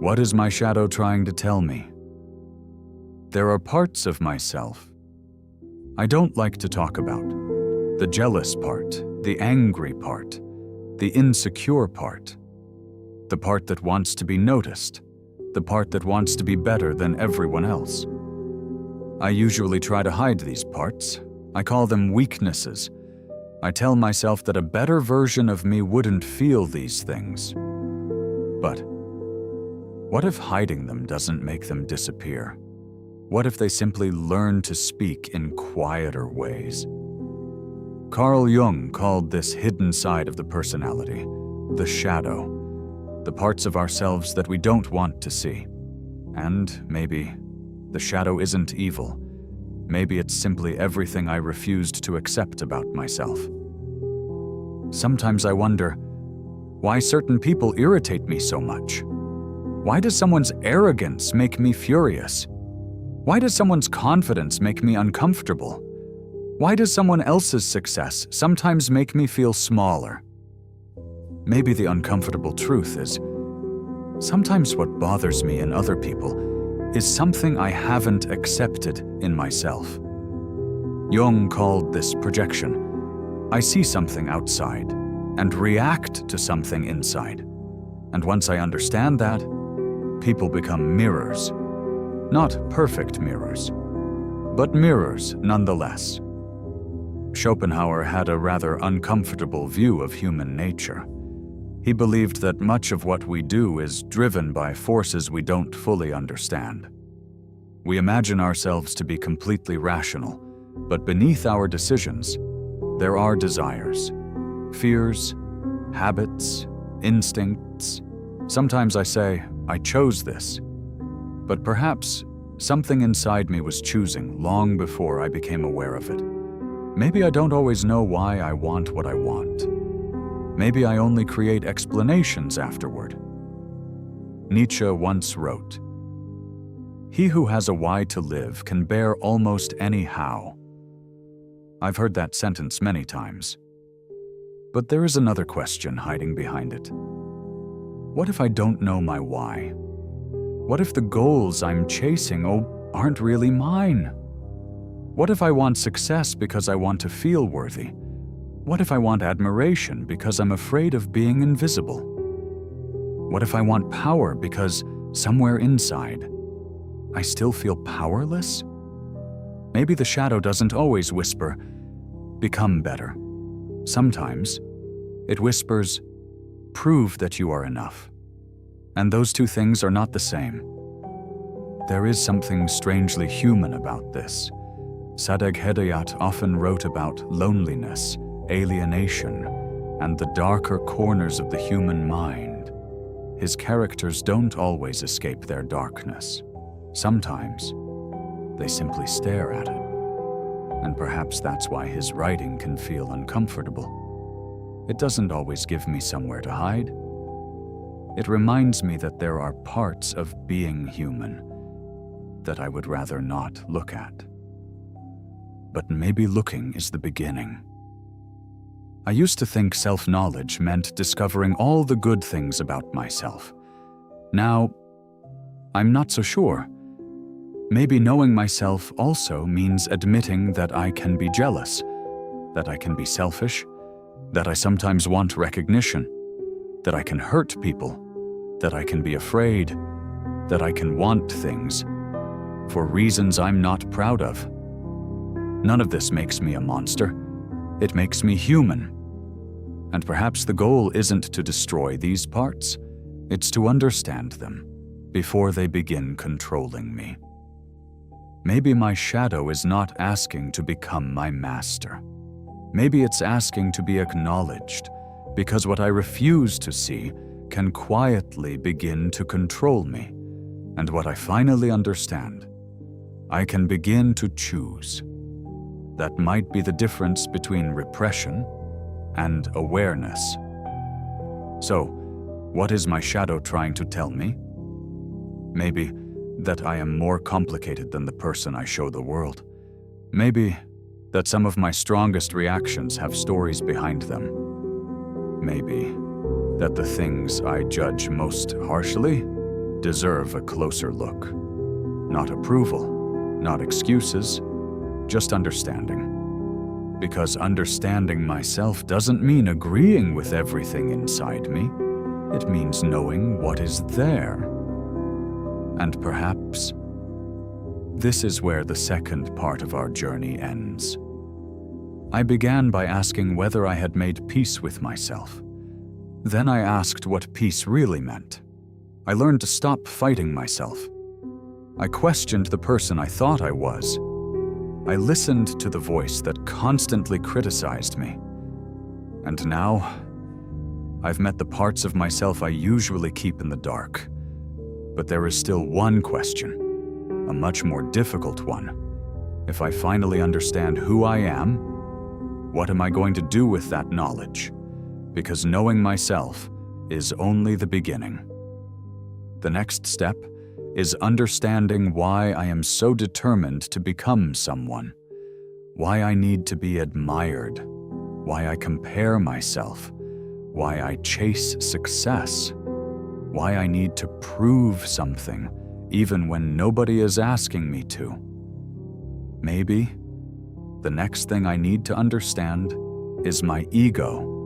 What is my shadow trying to tell me? There are parts of myself I don't like to talk about. The jealous part, the angry part, the insecure part, the part that wants to be noticed, the part that wants to be better than everyone else. I usually try to hide these parts. I call them weaknesses. I tell myself that a better version of me wouldn't feel these things. But what if hiding them doesn't make them disappear? What if they simply learn to speak in quieter ways? Carl Jung called this hidden side of the personality the shadow, the parts of ourselves that we don't want to see. And maybe the shadow isn't evil. Maybe it's simply everything I refused to accept about myself. Sometimes I wonder why certain people irritate me so much. Why does someone's arrogance make me furious? Why does someone's confidence make me uncomfortable? Why does someone else's success sometimes make me feel smaller? Maybe the uncomfortable truth is, sometimes what bothers me in other people is something I haven't accepted in myself. Jung called this projection. I see something outside and react to something inside. And once I understand that, people become mirrors. Not perfect mirrors, but mirrors nonetheless. Schopenhauer had a rather uncomfortable view of human nature. He believed that much of what we do is driven by forces we don't fully understand. We imagine ourselves to be completely rational, but beneath our decisions, there are desires, fears, habits, instincts. Sometimes I say, I chose this. But perhaps something inside me was choosing long before I became aware of it. Maybe I don't always know why I want what I want. Maybe I only create explanations afterward. Nietzsche once wrote, "He who has a why to live can bear almost any how." I've heard that sentence many times. But there is another question hiding behind it. What if I don't know my why? What if the goals I'm chasing aren't really mine? What if I want success because I want to feel worthy? What if I want admiration because I'm afraid of being invisible? What if I want power because somewhere inside, I still feel powerless? Maybe the shadow doesn't always whisper, "Become better." Sometimes it whispers, "Prove that you are enough." And those two things are not the same. There is something strangely human about this. Sadegh Hedayat often wrote about loneliness, alienation, and the darker corners of the human mind. His characters don't always escape their darkness. Sometimes they simply stare at it. And perhaps that's why his writing can feel uncomfortable. It doesn't always give me somewhere to hide. It reminds me that there are parts of being human that I would rather not look at. But maybe looking is the beginning. I used to think self-knowledge meant discovering all the good things about myself. Now, I'm not so sure. Maybe knowing myself also means admitting that I can be jealous, that I can be selfish, that I sometimes want recognition, that I can hurt people, that I can be afraid, that I can want things for reasons I'm not proud of. None of this makes me a monster. It makes me human. And perhaps the goal isn't to destroy these parts. It's to understand them before they begin controlling me. Maybe my shadow is not asking to become my master. Maybe it's asking to be acknowledged, because what I refuse to see can quietly begin to control me. And what I finally understand, I can begin to choose. That might be the difference between repression and awareness. So, what is my shadow trying to tell me? Maybe that I am more complicated than the person I show the world. Maybe that some of my strongest reactions have stories behind them. Maybe that the things I judge most harshly deserve a closer look. Not approval, not excuses, just understanding. Because understanding myself doesn't mean agreeing with everything inside me. It means knowing what is there. And perhaps this is where the second part of our journey ends. I began by asking whether I had made peace with myself. Then I asked what peace really meant. I learned to stop fighting myself. I questioned the person I thought I was. I listened to the voice that constantly criticized me. And now, I've met the parts of myself I usually keep in the dark. But there is still one question, a much more difficult one. If I finally understand who I am, what am I going to do with that knowledge? Because knowing myself is only the beginning. The next step is understanding why I am so determined to become someone, why I need to be admired, why I compare myself, why I chase success, why I need to prove something even when nobody is asking me to. Maybe the next thing I need to understand is my ego.